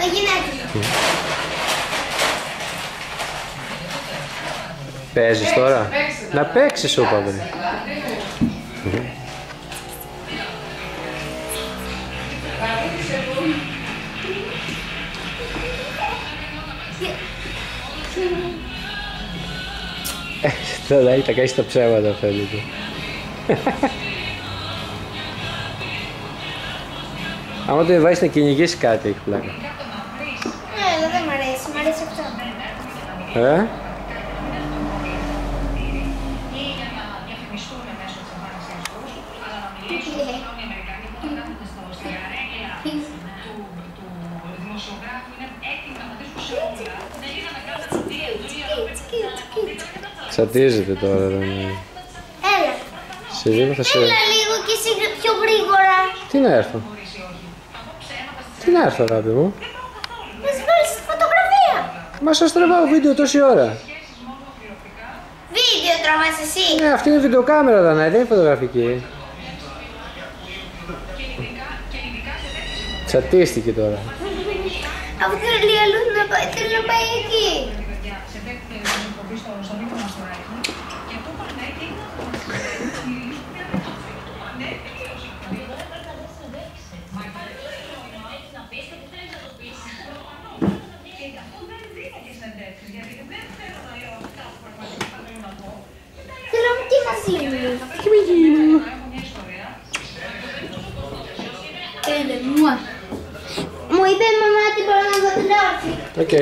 Με γυναίκες. Παίζεις τώρα. Να παίξεις σου είπα. Τώρα θα κάνεις τα ψέματα φαίνεται. Άμα το βάζεις να κυνηγήσει κάτι έχει πλάκα. Ναι, δεν μ' αρέσει, μ' αρέσει αυτό. Τσατίζεται τώρα εδώ. Έλα. Σε λίγο θα σε... Έλα λίγο και εσύ πιο γρήγορα. Τι να έρθω. Τι να έρθω αγάπη μου. Να σου βάλεις τη φωτογραφία. Μα σας τραβάω βίντεο τόση ώρα. Βίντεο τραβάς εσύ. Ναι, αυτή είναι βιντεοκάμερα Δανάη, δεν είναι φωτογραφική. Τσατίστηκε τώρα. Αφού θέλει αλλού να πάει, θέλει να πάει εκεί. Θέλω μου τι μαζί μου. Τι με γίνει. Μου είπε η μαμά ότι μπορώ να δω τηλεόραση. Οκ.